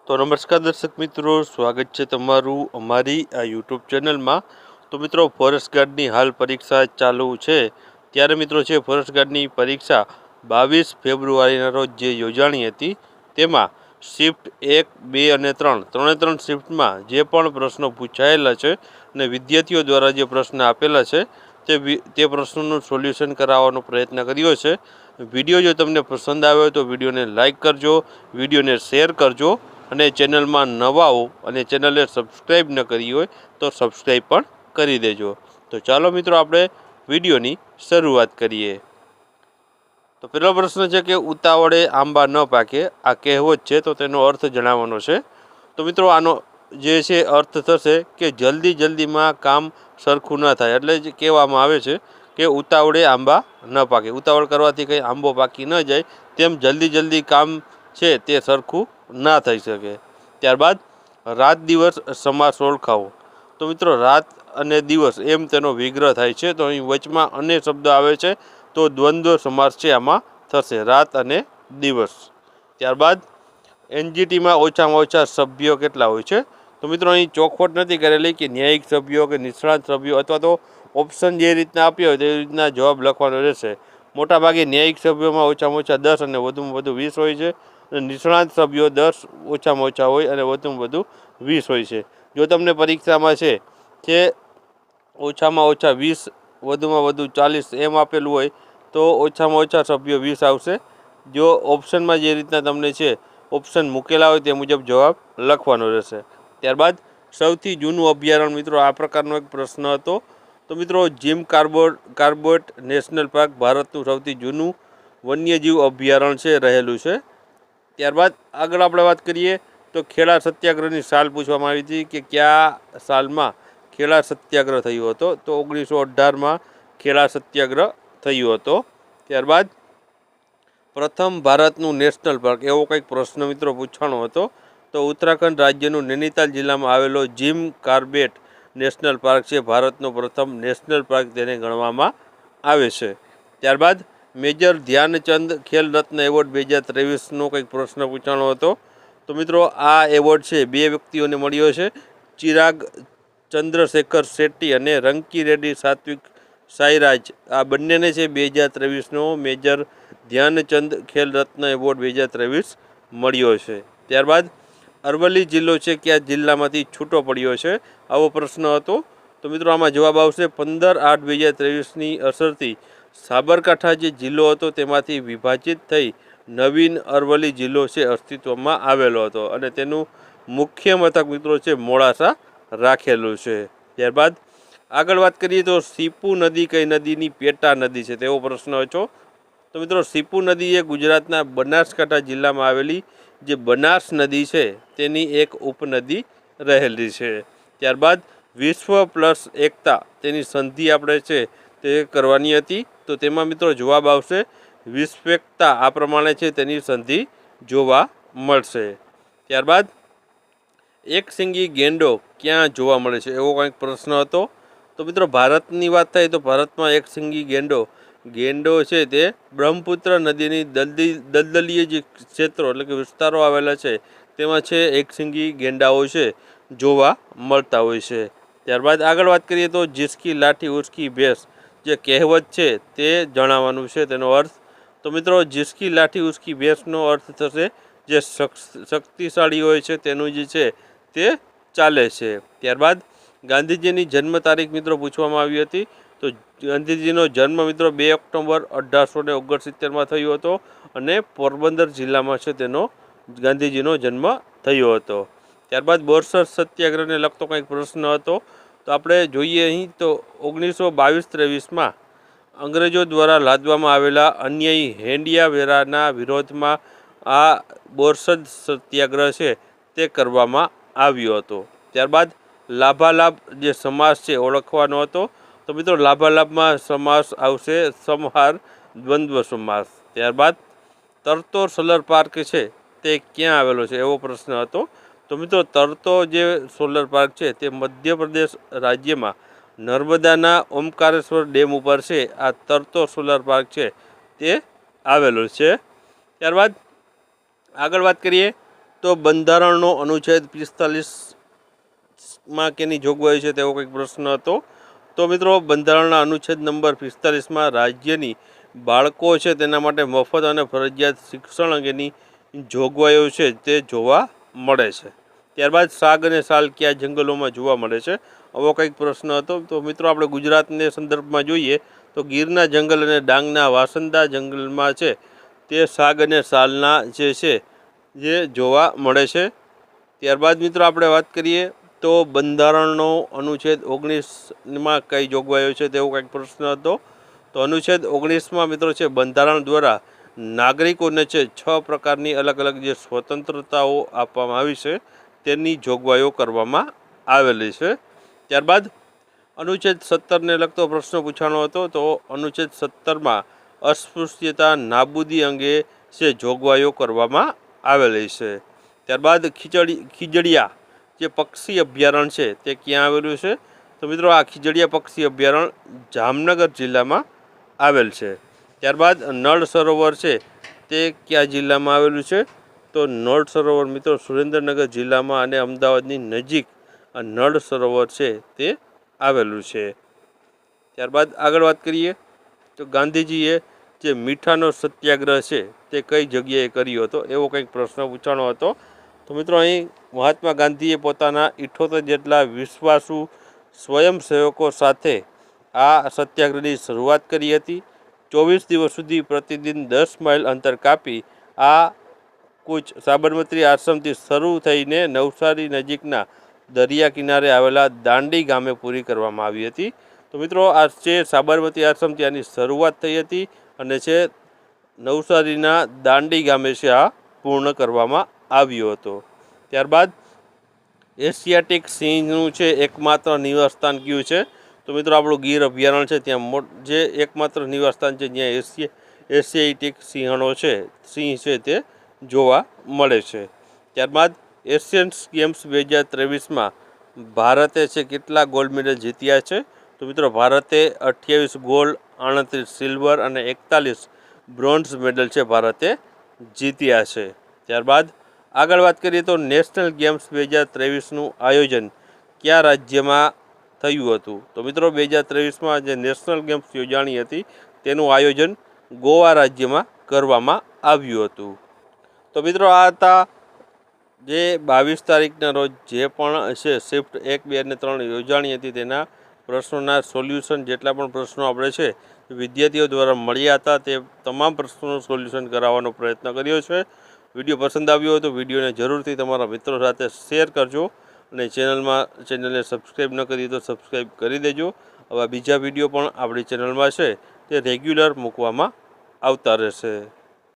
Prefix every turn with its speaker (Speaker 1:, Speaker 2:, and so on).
Speaker 1: તો નમસ્કાર દર્શક મિત્રો, સ્વાગત છે તમારું અમારી આ યુટ્યુબ ચેનલમાં। તો મિત્રો, ફોરેસ્ટ ગાર્ડની હાલ પરીક્ષા ચાલુ છે, ત્યારે મિત્રો છે ફોરેસ્ટ ગાર્ડની પરીક્ષા 22 ફેબ્રુઆરીના રોજ જે યોજાણી હતી, તેમાં શિફ્ટ 1, 2 અને 3 ત્રણે શિફ્ટમાં જે પણ પ્રશ્નો પૂછાયેલા છે અને વિદ્યાર્થીઓ દ્વારા જે પ્રશ્ન આપેલા છે તે પ્રશ્નોનું સોલ્યુશન કરાવવાનો પ્રયત્ન કર્યો છે। વિડીયો જો તમને પસંદ આવ્યો તો વિડીયોને લાઇક કરજો, વિડીયોને શેર કરજો અને ચેનલમાં નવા હો અને ચેનલને સબસ્ક્રાઈબ ન કરી હોય તો સબસ્ક્રાઈબ પણ કરી દેજો। તો ચાલો મિત્રો, આપણે વિડીયોની શરૂઆત કરીએ। તો પહેલો પ્રશ્ન છે કે ઉતાવળે આંબા ન પાકે, આ કહેવત છે, તો તેનો અર્થ જણાવવાનો છે। તો મિત્રો, આનો જે છે અર્થ થશે કે જલ્દીમાં કામ સરખું ન થાય, એટલે જ કહેવામાં આવે છે કે ઉતાવળે આંબા ન પાકે। ઉતાવળ કરવાથી કંઈ આંબો પાકી ન જાય, તેમ જલ્દી કામ છે તે સરખું ના થઈ શકે। ત્યારબાદ રાત દિવસ સમાસ ઓળખાવો। તો મિત્રો, રાત અને દિવસ એમ તેનો વિગ્રહ થાય છે, તો અહીં વચમાં અને શબ્દ આવે છે, તો દ્વંદ્વ સમાસ છે આમાં થશે, રાત અને દિવસ। ત્યારબાદ એનજીટીમાં ઓછામાં ઓછા સભ્યો કેટલા હોય છે? તો મિત્રો, અહીં ચોખવટ નથી કરેલી કે ન્યાયિક સભ્યો કે નિષ્ણાત સભ્યો, અથવા તો ઓપ્શન જે રીતના આપ્યો હોય તે રીતના જવાબ લખવાનો રહેશે। મોટાભાગે ન્યાયિક સભ્યોમાં ઓછામાં ઓછા 10 અને વધુમાં વધુ 20 હોય છે, અને નિષ્ણાત સભ્યો 10 ઓછામાં ઓછા હોય અને વધુમાં વધુ 20 હોય છે। જો તમને પરીક્ષામાં છે કે ઓછામાં ઓછા 20 વધુમાં વધુ 40 એમ આપેલું હોય તો ઓછામાં ઓછા સભ્યો 20 આવશે। જો ઓપ્શનમાં જે રીતના તમને છે ઓપ્શન મૂકેલા હોય તે મુજબ જવાબ લખવાનો રહેશે। ત્યારબાદ સૌથી જૂનું અભયારણ્ય, મિત્રો આ પ્રકારનો એક પ્રશ્ન હતો। તો મિત્રો, જીમ કાર્બેટ નેશનલ પાર્ક ભારતનું સૌથી જૂનું વન્યજીવ અભયારણ્ય છે રહેલું છે। ત્યારબાદ આગળ આપણે વાત કરીએ તો ખેડા સત્યાગ્રહની સાલ પૂછવામાં આવી હતી કે કયા સાલમાં ખેડા સત્યાગ્રહ થયો હતો? તો 1918માં ખેડા સત્યાગ્રહ થયો હતો। ત્યારબાદ પ્રથમ ભારતનું નેશનલ પાર્ક, એવો કંઈક પ્રશ્ન મિત્રો પૂછવાનો હતો। તો ઉત્તરાખંડ રાજ્યનું નૈનીતાલ જિલ્લામાં આવેલો જીમ કાર્બેટ નેશનલ પાર્ક છે ભારતનો પ્રથમ નેશનલ પાર્ક તેને ગણવામાં આવે છે। ત્યારબાદ મેજર ધ્યાનચંદ ખેલ રત્ન એવોર્ડ 2023નો કંઈક પ્રશ્ન પૂછાણો હતો। તો મિત્રો, આ એવોર્ડ છે 2 વ્યક્તિઓને મળ્યો છે, ચિરાગ ચંદ્રશેખર શેટ્ટી અને રંકી રેડ્ડી સાત્વિક સાઈરાજ, આ બંનેને છે 2023નો મેજર ધ્યાનચંદ ખેલ રત્ન એવોર્ડ 2023 મળ્યો છે। ત્યારબાદ અરવલ્લી જિલ્લો છે કયા જિલ્લામાંથી છૂટો પડ્યો છે? આવો પ્રશ્ન હતો। તો મિત્રો, આમાં જવાબ આવશે 15/8/2023ની અસરથી સાબરકાંઠા જે જિલ્લો હતો તેમાંથી વિભાજિત થઈ નવીન અરવલ્લી જિલ્લો છે અસ્તિત્વમાં આવેલો હતો, અને તેનું મુખ્ય મથક મિત્રો છે મોડાસા રાખેલું છે। ત્યારબાદ આગળ વાત કરીએ તો સીપુ નદી કઈ નદીની પેટા નદી છે તેવો પ્રશ્ન હતો। તો મિત્રો, સીપુ નદી એ ગુજરાતના બનાસકાંઠા જિલ્લામાં આવેલી જે બનાસ નદી છે તેની એક ઉપનદી રહેલી છે। ત્યારબાદ વિશ્વ પ્લસ એકતા તેની સંધિ આપણે છે તે કરવાની હતી, તો તેમાં મિત્રો જવાબ આવશે વિશ્વેકતા, આ પ્રમાણે છે તેની સંધિ જોવા મળશે। ત્યારબાદ એક સિંગી ગેંડો ક્યાં જોવા મળે છે? એવો કંઈક પ્રશ્ન હતો। તો મિત્રો, ભારતની વાત થાય તો ભારતમાં એક સિંગી ગેંડો છે તે બ્રહ્મપુત્ર નદીની દલદલીય જે ક્ષેત્રો એટલે કે વિસ્તારો આવેલા છે તેમાં છે એક સિંગી ગેંડાઓ છે જોવા મળતા હોય છે। ત્યારબાદ આગળ વાત કરીએ તો જિસકી લાઠી ઉસકી ભેંસ જે કહેવત છે તે જણાવવાનું છે તેનો અર્થ। તો મિત્રો, જિસકી લાઠી ઉસકી ભેંસનો અર્થ થશે જે શક્તિશાળી હોય છે તેનું જે છે તે ચાલે છે। ત્યારબાદ ગાંધીજીની જન્મ તારીખ મિત્રો પૂછવામાં આવી હતી। તો ગાંધીજીનો જન્મ મિત્રો 2 ઓક્ટોબર 1869માં થયો હતો, અને પોરબંદર જિલ્લામાં છે તેનો ગાંધીજીનો જન્મ થયો હતો। ત્યારબાદ બોરસદ સત્યાગ્રહને લગતો કંઈક પ્રશ્ન હતો। તો આપણે જોઈએ અહીં તો 1922-23માં અંગ્રેજો દ્વારા લાદવામાં આવેલા અન્યાયી હેન્ડિયા વેરાના વિરોધમાં આ બોરસદ સત્યાગ્રહ છે તે કરવામાં આવ્યો હતો। ત્યારબાદ લાભાલાભ જે સમાસ છે ઓળખવાનો હતો। તો મિત્રો, લાભાલાભમાં સમાસ આવશે સમહાર દ્વંદ્વ સમાસ। ત્યારબાદ તરતો સોલર પાર્ક છે તે ક્યાં આવેલો છે? એવો પ્રશ્ન હતો। તો મિત્રો, તરતો જે સોલર પાર્ક છે તે મધ્યપ્રદેશ રાજ્યમાં નર્મદાના ઓમકારેશ્વર ડેમ ઉપર છે આ તરતો સોલર પાર્ક છે તે આવેલો છે। ત્યારબાદ આગળ વાત કરીએ તો બંધારણનો અનુચ્છેદ 45માં કેની જોગવાઈ છે તેવો કંઈક પ્રશ્ન હતો. તો મિત્રો બંધારણના અનુચ્છેદ નંબર 45માં રાજ્યની બાળકો છે તેના માટે મફત અને ફરજિયાત શિક્ષણ અંગેની જોગવાઈઓ છે તે જોવા મળે છે. ત્યારબાદ સાગ અને સાલ કયા જંગલોમાં જોવા મળે છે આવો કંઈક પ્રશ્ન હતો. તો મિત્રો આપણે ગુજરાતને સંદર્ભમાં જોઈએ તો ગીરના જંગલ અને ડાંગના વાસંદા જંગલમાં છે તે સાગ અને સાલના જે છે જે જોવા મળે છે. ત્યારબાદ મિત્રો આપણે વાત કરીએ તો બંધારણનો અનુચ્છેદ 19માં કઈ જોગવાઈઓ છે તેવો કંઈક પ્રશ્ન હતો. તો અનુચ્છેદ 19માં મિત્રો છે બંધારણ દ્વારા નાગરિકોને છે 6 પ્રકારની અલગ અલગ જે સ્વતંત્રતાઓ આપવામાં આવી છે તેની જોગવાઈઓ કરવામાં આવેલી છે. ત્યારબાદ અનુચ્છેદ 17ને લગતો પ્રશ્ન પૂછાણો હતો. તો અનુચ્છેદ 17માં અસ્પૃશ્યતા નાબૂદી અંગે છે જોગવાઈઓ કરવામાં આવેલી છે. ત્યારબાદ ખીજડીયા જે પક્ષી અભયારણ્ય છે તે ક્યાં આવેલું છે? તો મિત્રો આ ખીજડીયા પક્ષી અભયારણ્ય જામનગર જિલ્લામાં આવેલ છે. ત્યારબાદ નળ સરોવર છે તે કયા જિલ્લામાં આવેલું છે? તો નળ સરોવર મિત્રો સુરેન્દ્રનગર જિલ્લામાં અને અમદાવાદની નજીક આ નળ સરોવર છે તે આવેલું છે. ત્યારબાદ આગળ વાત કરીએ તો ગાંધીજીએ જે મીઠાનો સત્યાગ્રહ છે તે કઈ જગ્યાએ કર્યો હતો એવો કંઈક પ્રશ્ન પૂછાણો હતો. તો મિત્રો અહીં મહાત્મા ગાંધીએ પોતાના 78 જેટલા વિશ્વાસુ સ્વયંસેવકો સાથે આ સત્યાગ્રહની શરૂઆત કરી હતી. 24 દિવસ સુધી પ્રતિદિન 10 માઇલ અંતર કાપી આ કૂચ સાબરમતી આશ્રમથી શરૂ થઈને નવસારી નજીકના દરિયા કિનારે આવેલા દાંડી ગામે પૂરી કરવામાં આવી હતી. તો મિત્રો આ છે સાબરમતી આશ્રમથી આની શરૂઆત થઈ હતી અને છે નવસારીના દાંડી ગામે છે આ પૂર્ણ કરવામાં આવ્યો હતો. ત્યારબાદ એશિયાટિક સિંહનું છે એકમાત્ર નિવાસસ્થાન કયું છે? તો મિત્રો આપણું ગીર અભયારણ્ય છે ત્યાં જે એકમાત્ર નિવાસસ્થાન છે જ્યાં એશિયાટિક સિંહ છે તે જોવા મળે છે. ત્યારબાદ એશિયન ગેમ્સ 2023માં ભારતે છે કેટલા ગોલ્ડ મેડલ જીત્યા છે? તો મિત્રો ભારતે 28 ગોલ્ડ, 38 સિલ્વર અને 41 બ્રોન્ઝ મેડલ છે ભારતે જીત્યા છે. ત્યારબાદ આગળ વાત કરીએ તો નેશનલ ગેમ્સ 2023નું આયોજન કયા રાજ્યમાં થયું હતું? તો મિત્રો 2023માં જે નેશનલ ગેમ્સ યોજાણી હતી તેનું આયોજન ગોવા રાજ્યમાં કરવામાં આવ્યું હતું. તો મિત્રો આ હતા જે 22 તારીખના રોજ જે પણ છે શિફ્ટ 1, 2 અને 3 યોજાણી હતી તેના પ્રશ્નોના સોલ્યુશન જેટલા પણ પ્રશ્નો આપણે છે વિદ્યાર્થીઓ દ્વારા મળ્યા હતા તે તમામ પ્રશ્નોનું સોલ્યુશન કરાવવાનો પ્રયત્ન કર્યો છે. વિડીયો પસંદ આવ્યો હોય તો વિડીયોને જરૂરથી તમારા મિત્રો સાથે શેર કરજો અને ચેનલને સબસ્ક્રાઈબ ન કરી તો સબસ્ક્રાઈબ કરી દેજો. આવા બીજા વિડીયો પણ આપણી ચેનલમાં છે તે રેગ્યુલર મૂકવામાં આવતા રહેશે.